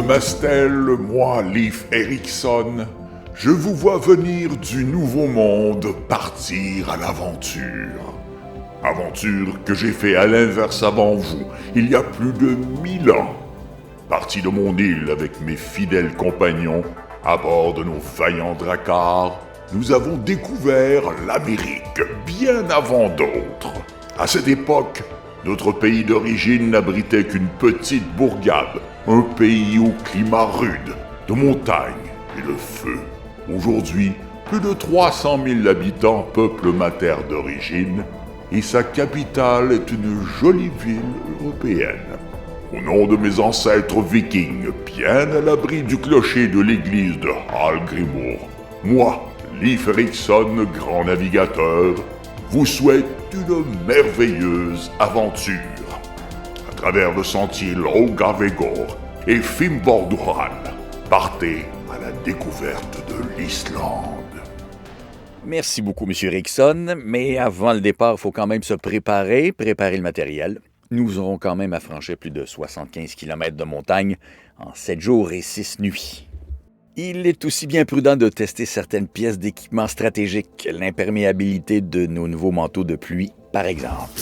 Mastel, moi, Leif Erikson, je vous vois venir du Nouveau Monde partir à l'aventure. Aventure que j'ai fait à l'inverse avant vous, il y a plus de 1000 ans. Parti de mon île avec mes fidèles compagnons, à bord de nos vaillants dracars, nous avons découvert l'Amérique bien avant d'autres. À cette époque, notre pays d'origine n'abritait qu'une petite bourgade, un pays au climat rude, de montagnes et de feu. Aujourd'hui, plus de 300 000 habitants peuplent ma terre d'origine, et sa capitale est une jolie ville européenne. Au nom de mes ancêtres vikings, bien à l'abri du clocher de l'église de Hallgrímur, moi, Leif Erikson, grand navigateur, vous souhaite une merveilleuse aventure. À travers le sentier Laugavegor et Fimbulduran, partez à la découverte de l'Islande. Merci beaucoup, M. Erikson, mais avant le départ, il faut quand même se préparer le matériel. Nous aurons quand même à franchir plus de 75 km de montagne en 7 jours et 6 nuits. Il est aussi bien prudent de tester certaines pièces d'équipement stratégique, l'imperméabilité de nos nouveaux manteaux de pluie, par exemple.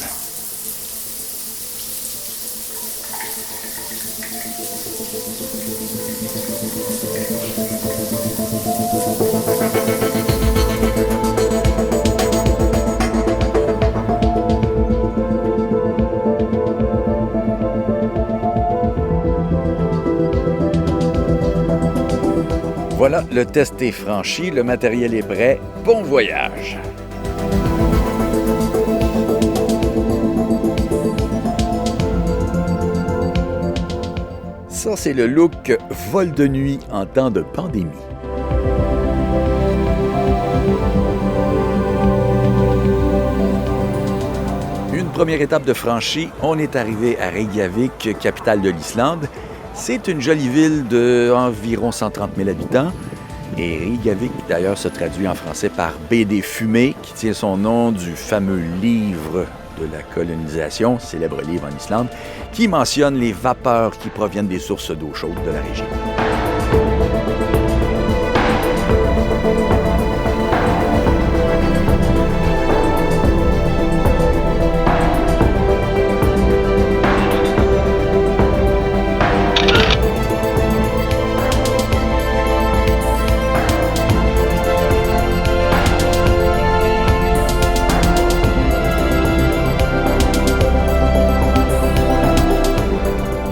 Voilà, le test est franchi, le matériel est prêt. Bon voyage! Ça, c'est le look vol de nuit en temps de pandémie. Une première étape de franchie, on est arrivé à Reykjavik, capitale de l'Islande. C'est une jolie ville d'environ 130 000 habitants. Et Reykjavik, d'ailleurs, se traduit en français par baie des fumées, qui tient son nom du fameux livre de la colonisation, célèbre livre en Islande, qui mentionne les vapeurs qui proviennent des sources d'eau chaude de la région.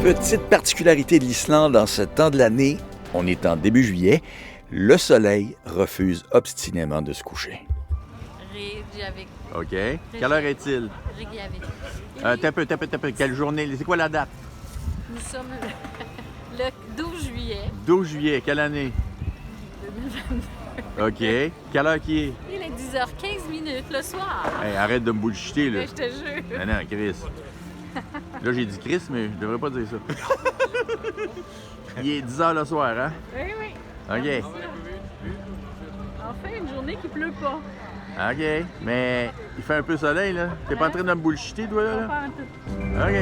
Petite particularité de l'Islande en ce temps de l'année, on est en début juillet, le soleil refuse obstinément de se coucher. Reykjavik. OK. Quelle heure est-il? Reykjavik. T'as peu. Quelle journée? C'est quoi la date? Nous sommes le 12 juillet 12 juillet. Quelle année? 2022. OK. Quelle heure qui est? Il est 10h15 le soir. Hey, arrête de me bullshiter, là. Je te jure. Non, Chris. Là, j'ai dit Chris, mais je devrais pas dire ça. Il est 10h le soir, hein? Oui, oui. OK. Enfin, une journée qui pleut pas. OK. Mais il fait un peu soleil, là. T'es pas en train de me bullshiter, toi, là? Pas en tout. OK.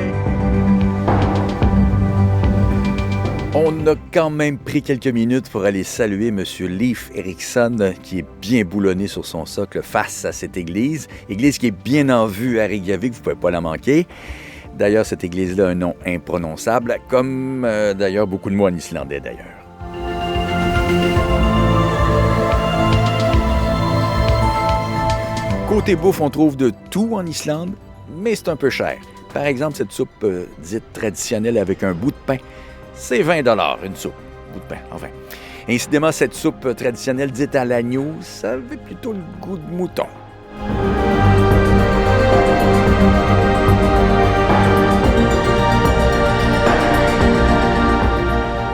On a quand même pris quelques minutes pour aller saluer M. Leif Erikson, qui est bien boulonné sur son socle face à cette église. Église qui est bien en vue à Reykjavik, vous ne pouvez pas la manquer. D'ailleurs, cette église-là a un nom imprononçable, comme d'ailleurs beaucoup de mots en islandais, d'ailleurs. Côté bouffe, on trouve de tout en Islande, mais c'est un peu cher. Par exemple, cette soupe dite traditionnelle avec un bout de pain, c'est 20 $ une soupe, bout de pain, enfin. Incidemment, cette soupe traditionnelle dite à l'agneau, ça avait plutôt le goût de mouton.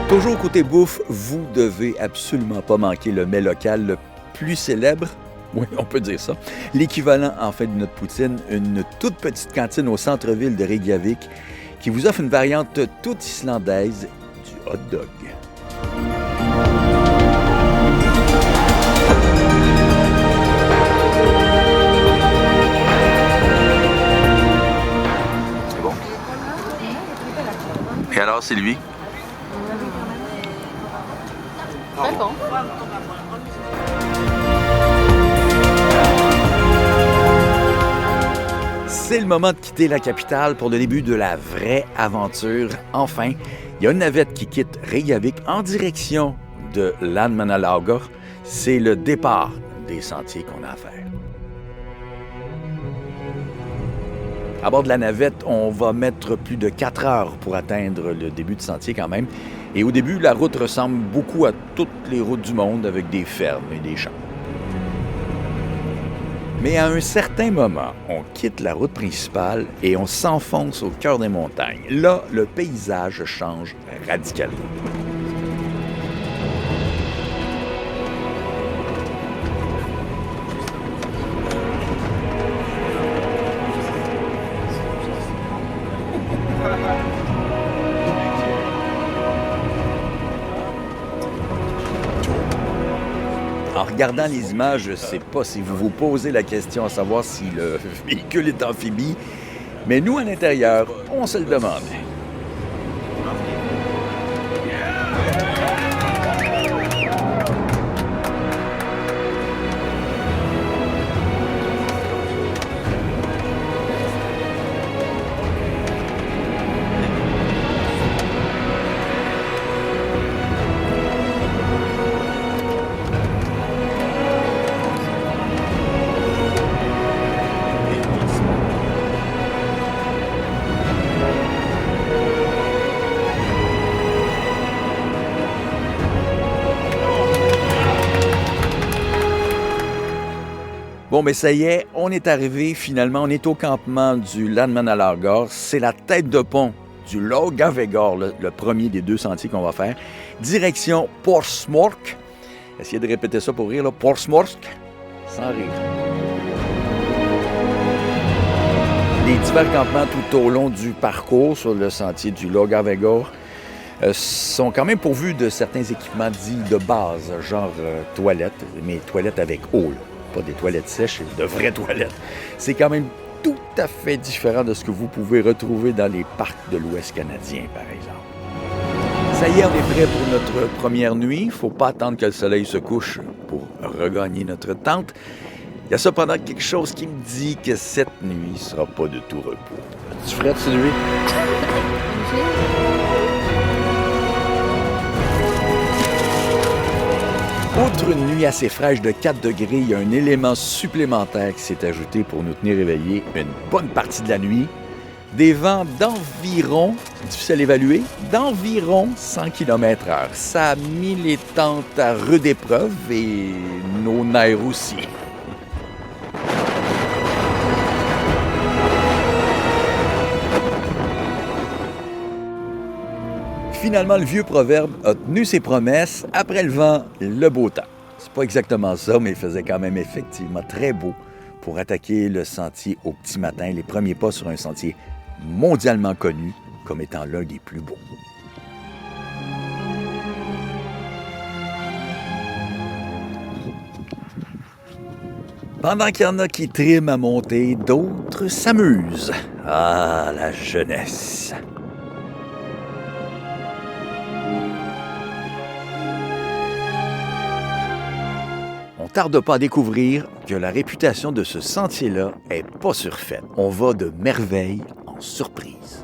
Toujours côté bouffe, vous devez absolument pas manquer le mets local le plus célèbre. Oui, on peut dire ça. L'équivalent, en fait, de notre poutine, une toute petite cantine au centre-ville de Reykjavik qui vous offre une variante toute islandaise du hot dog. C'est bon? Et alors, c'est lui? C'est le moment de quitter la capitale pour le début de la vraie aventure. Enfin, il y a une navette qui quitte Reykjavik en direction de Landmannalaugar. C'est le départ des sentiers qu'on a à faire. À bord de la navette, on va mettre plus de 4 heures pour atteindre le début du sentier quand même. Et au début, la route ressemble beaucoup à toutes les routes du monde avec des fermes et des champs. Mais à un certain moment, on quitte la route principale et on s'enfonce au cœur des montagnes. Là, le paysage change radicalement. En regardant les images, je ne sais pas si vous vous posez la question à savoir si le véhicule est amphibie, mais nous, à l'intérieur, on se le demande. Bon, mais ça y est, on est arrivé finalement, on est au campement du Landmannalaugar. C'est la tête de pont du Laugavegur, le premier des 2 sentiers qu'on va faire. Direction Þórsmörk. Essayez de répéter ça pour rire, là. Þórsmörk, sans rire. Les divers campements tout au long du parcours sur le sentier du Laugavegur sont quand même pourvus de certains équipements dits de base, genre toilettes, mais toilettes avec eau, là. Pas des toilettes sèches, de vraies toilettes. C'est quand même tout à fait différent de ce que vous pouvez retrouver dans les parcs de l'Ouest canadien, par exemple. Ça y est, on est prêt pour notre première nuit. Il ne faut pas attendre que le soleil se couche pour regagner notre tente. Il y a cependant quelque chose qui me dit que cette nuit ne sera pas de tout repos. Tu ferais celui? Outre une nuit assez fraîche de 4 degrés, il y a un élément supplémentaire qui s'est ajouté pour nous tenir éveillés une bonne partie de la nuit. Des vents d'environ, difficile à évaluer, d'environ 100 km/h. Ça a mis les tentes à rude épreuve et nos nerfs aussi. Finalement, le vieux proverbe a tenu ses promesses. Après le vent, le beau temps. C'est pas exactement ça, mais il faisait quand même effectivement très beau pour attaquer le sentier au petit matin, les premiers pas sur un sentier mondialement connu comme étant l'un des plus beaux. Pendant qu'il y en a qui triment à monter, d'autres s'amusent. Ah, la jeunesse! On tarde pas à découvrir que la réputation de ce sentier-là est pas surfaite. On va de merveille en surprise.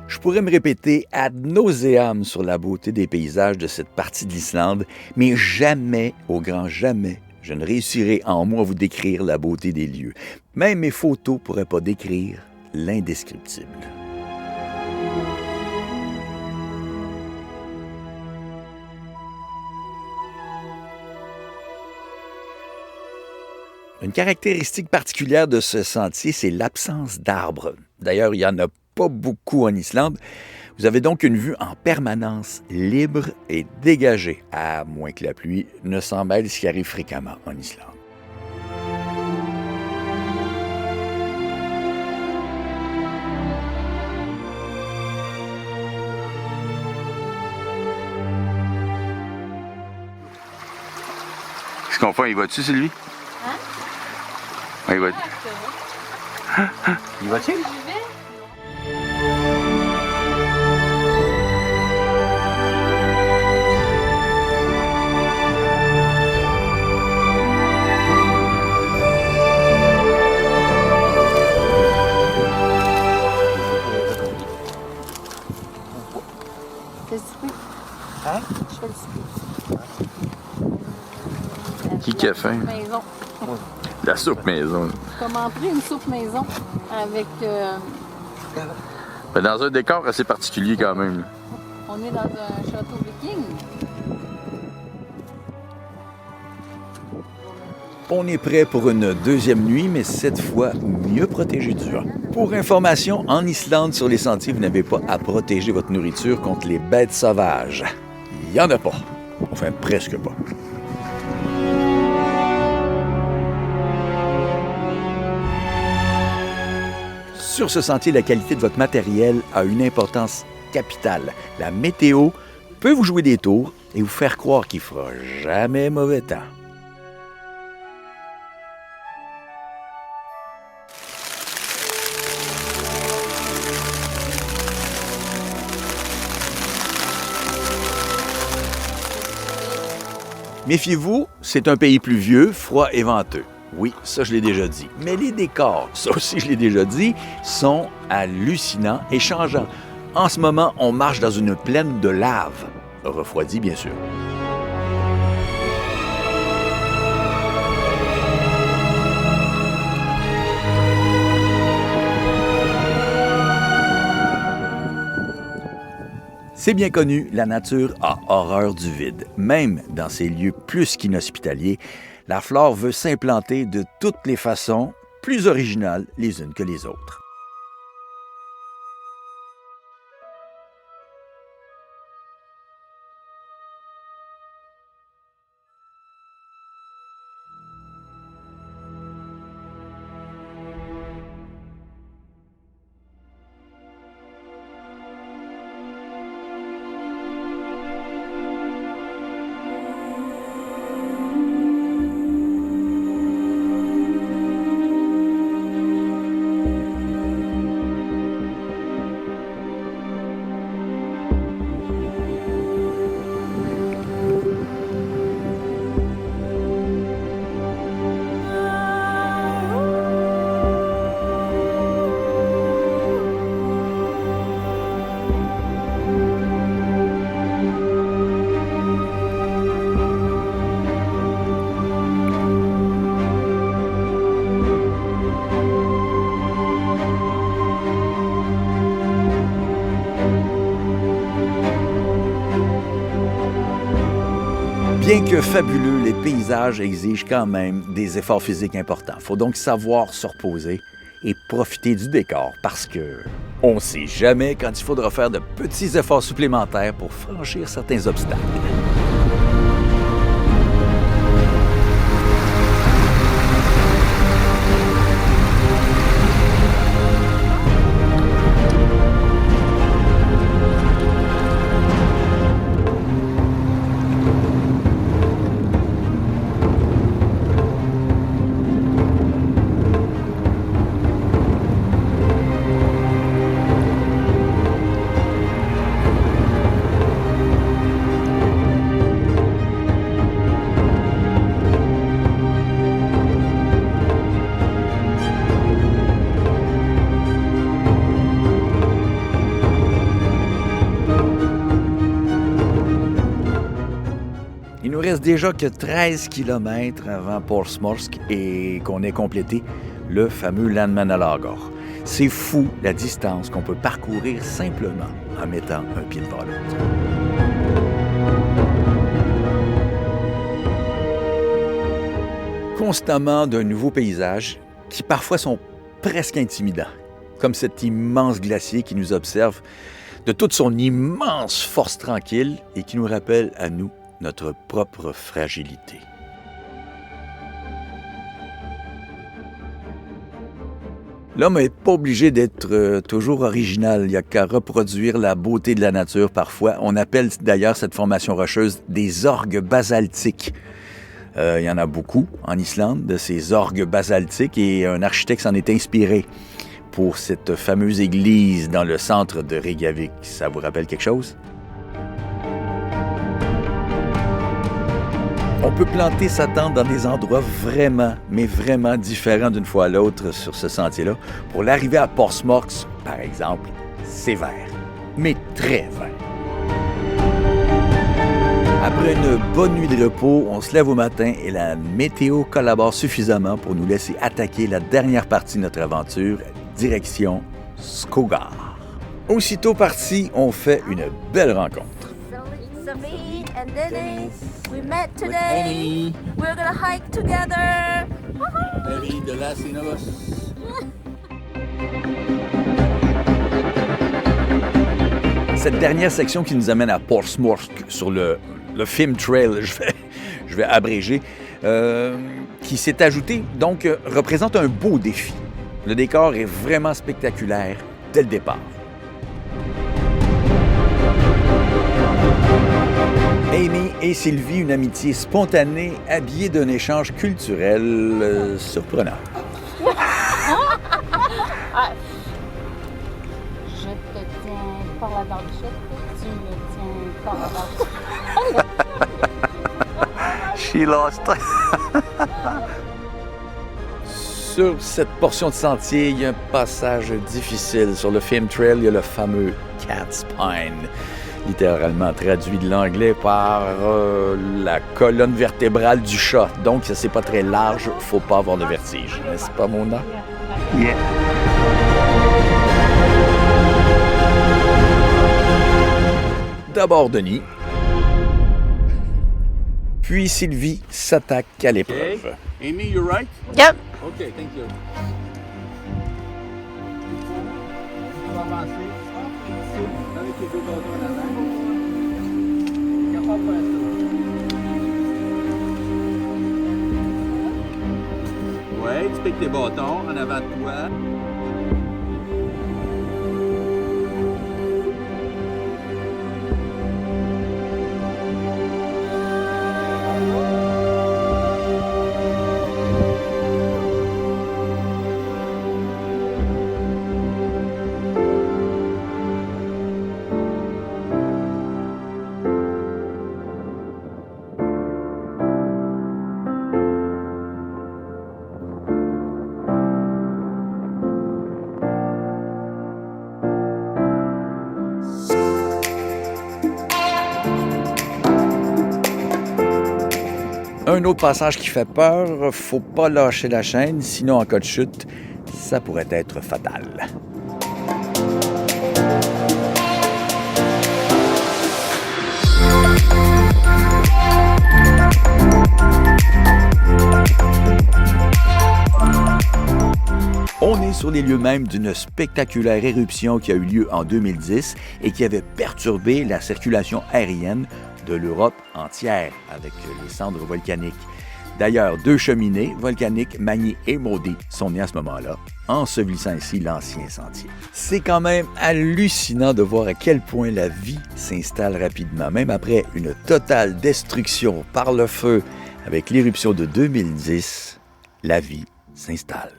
Je pourrais me répéter ad nauseam sur la beauté des paysages de cette partie de l'Islande, mais jamais, au grand jamais, je ne réussirai en moi à vous décrire la beauté des lieux. Même mes photos ne pourraient pas décrire l'indescriptible. Une caractéristique particulière de ce sentier, c'est l'absence d'arbres. D'ailleurs, il y en a pas beaucoup en Islande. Vous avez donc une vue en permanence libre et dégagée, à moins que la pluie ne s'en mêle, ce qui arrive fréquemment en Islande. Qu'est-ce qu'on fait? Il va-tu, Sylvie? Hein? Ah, il va... Il va-tu? J'y vais. Fais le souper. Hein? Je fais le souper. Qui a faim? Maison. La soupe maison. Commenterai une soupe maison avec... Ben, dans un décor assez particulier quand même. on est dans un château viking. On est prêt pour une deuxième nuit, mais cette fois mieux protégé du vent. Pour information, en Islande, sur les sentiers, vous n'avez pas à protéger votre nourriture contre les bêtes sauvages. Il n'y en a pas. Enfin, presque pas. Sur ce sentier, la qualité de votre matériel a une importance capitale. La météo peut vous jouer des tours et vous faire croire qu'il fera jamais mauvais temps. Méfiez-vous, c'est un pays pluvieux, froid et venteux. Oui, ça je l'ai déjà dit. Mais les décors, ça aussi je l'ai déjà dit, sont hallucinants et changeants. En ce moment, on marche dans une plaine de lave. Refroidie, bien sûr. C'est bien connu, la nature a horreur du vide. Même dans ces lieux plus qu'inhospitaliers, la flore veut s'implanter de toutes les façons, plus originales les unes que les autres. Bien que fabuleux, les paysages exigent quand même des efforts physiques importants. Il faut donc savoir se reposer et profiter du décor parce que on ne sait jamais quand il faudra faire de petits efforts supplémentaires pour franchir certains obstacles. Il nous reste déjà que 13 km avant Portsmouth et qu'on ait complété le fameux Landmannalaugar. C'est fou la distance qu'on peut parcourir simplement en mettant un pied devant l'autre. Constamment d'un nouveau paysage qui parfois sont presque intimidants, comme cet immense glacier qui nous observe de toute son immense force tranquille et qui nous rappelle à nous notre propre fragilité. L'homme n'est pas obligé d'être toujours original. Il n'y a qu'à reproduire la beauté de la nature parfois. On appelle d'ailleurs cette formation rocheuse des orgues basaltiques. Il y en a beaucoup en Islande, de ces orgues basaltiques, et un architecte s'en est inspiré pour cette fameuse église dans le centre de Reykjavik. Ça vous rappelle quelque chose? On peut planter sa tente dans des endroits vraiment, mais vraiment différents d'une fois à l'autre sur ce sentier-là. Pour l'arrivée à Porsmorks, par exemple, c'est vert, mais très vert. Après une bonne nuit de repos, on se lève au matin et la météo collabore suffisamment pour nous laisser attaquer la dernière partie de notre aventure, direction Skogar. Aussitôt parti, on fait une belle rencontre. So me and Denny, we met today. We're gonna hike together. Cette dernière section qui nous amène à Porsmorsk sur le Film Trail, je vais abréger, qui s'est ajouté, donc représente un beau défi. Le décor est vraiment spectaculaire dès le départ. Amy et Sylvie, une amitié spontanée, habillée d'un échange culturel surprenant. Je te tiens par la barbichette, tu me tiens par la barbichette. She lost. Sur cette portion de sentier, il y a un passage difficile. Sur le Film Trail, il y a le fameux Cat's Spine, littéralement traduit de l'anglais par la colonne vertébrale du chat. Donc, ça, c'est pas très large, faut pas avoir de vertige. N'est-ce pas, Mona? Yeah. D'abord Denis, puis Sylvie s'attaque à l'épreuve. Amy, you right? Yep. OK, thank you. On va avancer. Ici, avec les deux bâtons en avant. Capable de faire ça. Ouais, tu piques tes bâtons en avant de toi. Un autre passage qui fait peur, faut pas lâcher la chaîne, sinon en cas de chute, ça pourrait être fatal. On est sur les lieux mêmes d'une spectaculaire éruption qui a eu lieu en 2010 et qui avait perturbé la circulation aérienne de l'Europe entière avec les cendres volcaniques. D'ailleurs, 2 cheminées volcaniques, Magny et Maudit, sont nées à ce moment-là, ensevelissant ainsi l'ancien sentier. C'est quand même hallucinant de voir à quel point la vie s'installe rapidement. Même après une totale destruction par le feu avec l'éruption de 2010, la vie s'installe.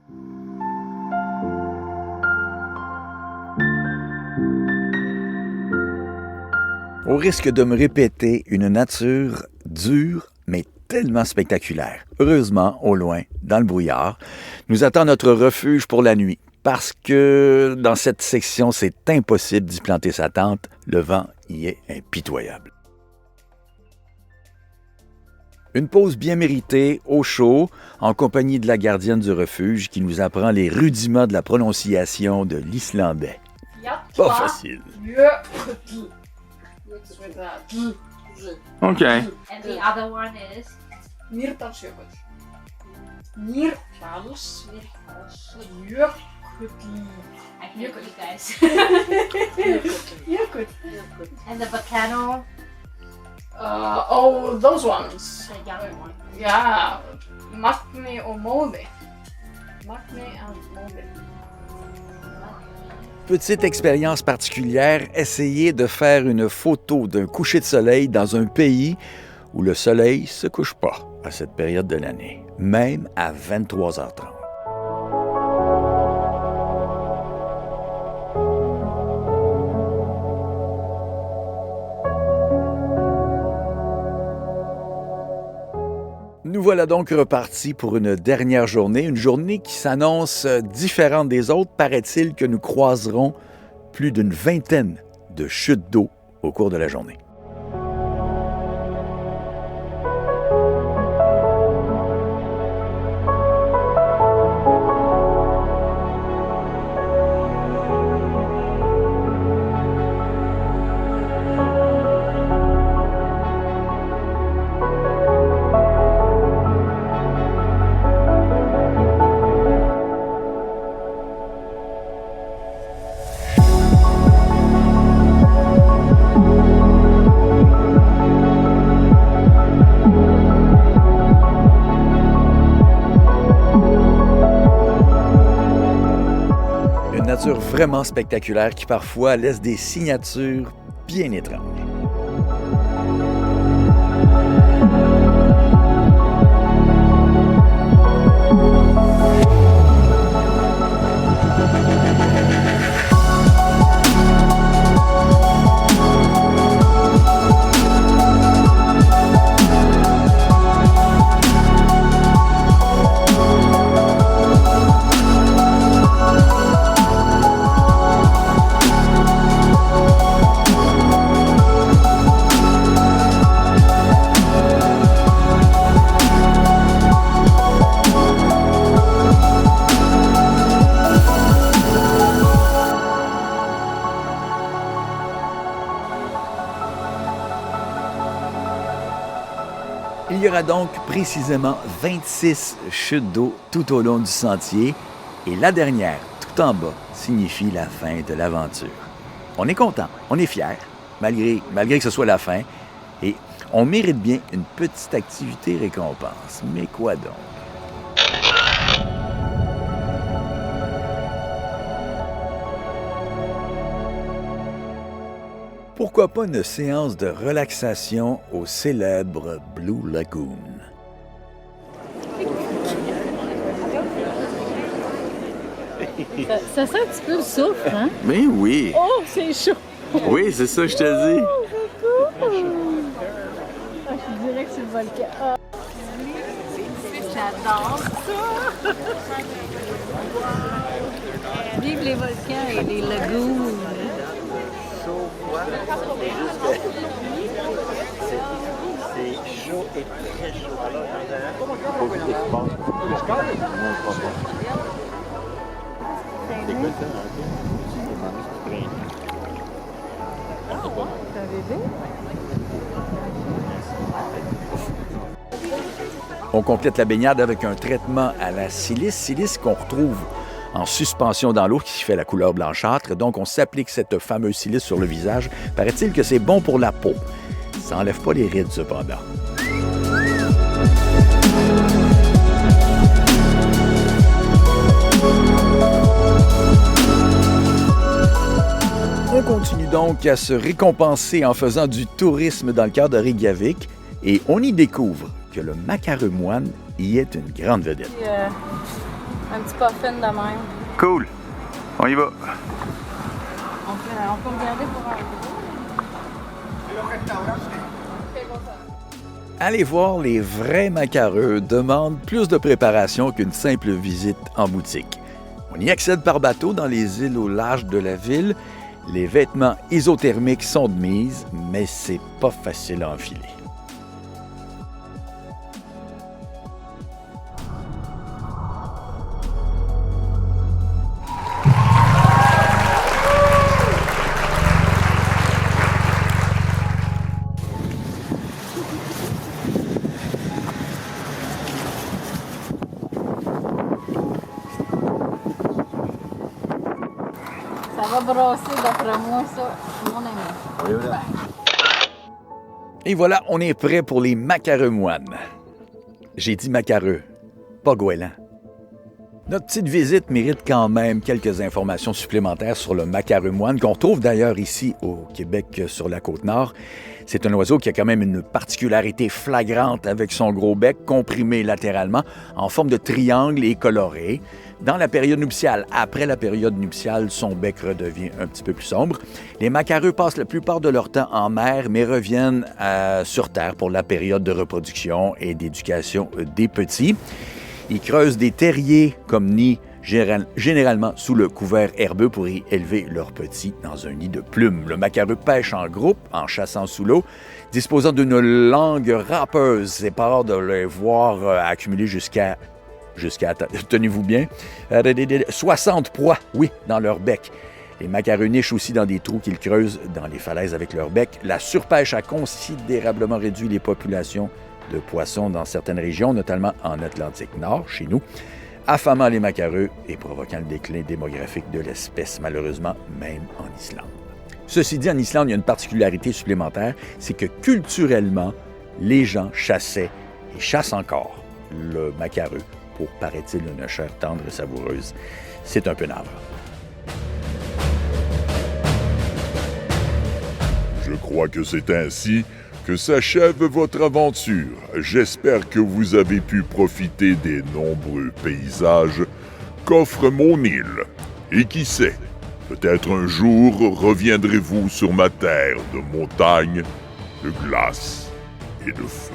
Au risque de me répéter, une nature dure, mais tellement spectaculaire. Heureusement, au loin, dans le brouillard, nous attend notre refuge pour la nuit. Parce que dans cette section, c'est impossible d'y planter sa tente. Le vent y est impitoyable. Une pause bien méritée, au chaud, en compagnie de la gardienne du refuge qui nous apprend les rudiments de la prononciation de l'islandais. Pas facile. OK. And the other one is Mýrdalsjökull. Mýrdalsjökull. I can hear you guys. Jökull. And the volcano, Oh, those ones. the young one. Yeah, Magni og Móði. Magni and Móði. Petite expérience particulière, essayez de faire une photo d'un coucher de soleil dans un pays où le soleil se couche pas. à cette période de l'année, même à 23h30. Nous voilà donc repartis pour une dernière journée, une journée qui s'annonce différente des autres. Paraît-il que nous croiserons plus d'une vingtaine de chutes d'eau au cours de la journée. Une nature vraiment spectaculaire qui parfois laisse des signatures bien étranges. Il y aura donc précisément 26 chutes d'eau tout au long du sentier et la dernière, tout en bas, signifie la fin de l'aventure. On est content, on est fiers, malgré que ce soit la fin, et on mérite bien une petite activité récompense. Mais quoi donc? Pourquoi pas une séance de relaxation au célèbre Blue Lagoon? Ça sent un petit peu le souffle, hein? Mais oui! Oh, c'est chaud! Oui, c'est ça, je te dis. Ah, je dirais que c'est le volcan. Ah. J'adore ça! Vive les volcans et les lagoons! C'est chaud et très chaud. On complète la baignade avec un traitement à la silice qu'on retrouve en suspension dans l'eau qui fait la couleur blanchâtre. Donc, on s'applique cette fameuse silice sur le visage. Paraît-il que c'est bon pour la peau. Ça n'enlève pas les rides, cependant. On continue donc à se récompenser en faisant du tourisme dans le cœur de Reykjavik et on y découvre que le macaremoine y est une grande vedette. Un petit puffin de même. Cool. On y va. On peut regarder pour un Aller voir les vrais macareux demande plus de préparation qu'une simple visite en boutique. On y accède par bateau dans les îles au large de la ville. Les vêtements isothermiques sont de mise, mais c'est pas facile à enfiler. Ça va brasser d'après moi, ça. Mon ami. Et voilà, on est prêt pour les macareux moines. J'ai dit macareux, pas goéland. Notre petite visite mérite quand même quelques informations supplémentaires sur le macaru moine, qu'on trouve d'ailleurs ici au Québec sur la Côte-Nord. C'est un oiseau qui a quand même une particularité flagrante avec son gros bec comprimé latéralement en forme de triangle et coloré. Dans la période nuptiale, après la période nuptiale, son bec redevient un petit peu plus sombre. Les macareux passent la plupart de leur temps en mer, mais reviennent sur Terre pour la période de reproduction et d'éducation des petits. Ils creusent des terriers comme nid, généralement sous le couvert herbeux pour y élever leurs petits dans un nid de plumes. Le macareux pêche en groupe, en chassant sous l'eau, disposant d'une langue râpeuse. C'est pas rare de les voir accumuler jusqu'à, tenez-vous bien, 60 proies, oui, dans leur bec. Les macareux nichent aussi dans des trous qu'ils creusent dans les falaises avec leur bec. La surpêche a considérablement réduit les populations de poissons dans certaines régions, notamment en Atlantique Nord, chez nous, affamant les macareux et provoquant le déclin démographique de l'espèce, malheureusement, même en Islande. Ceci dit, en Islande, il y a une particularité supplémentaire, c'est que culturellement, les gens chassaient et chassent encore le macareux pour, paraît-il, une chair tendre et savoureuse. C'est un peu navrant. Je crois que c'est ainsi que s'achève votre aventure. J'espère que vous avez pu profiter des nombreux paysages qu'offre mon île. Et qui sait, peut-être un jour reviendrez-vous sur ma terre de montagnes, de glace et de feu.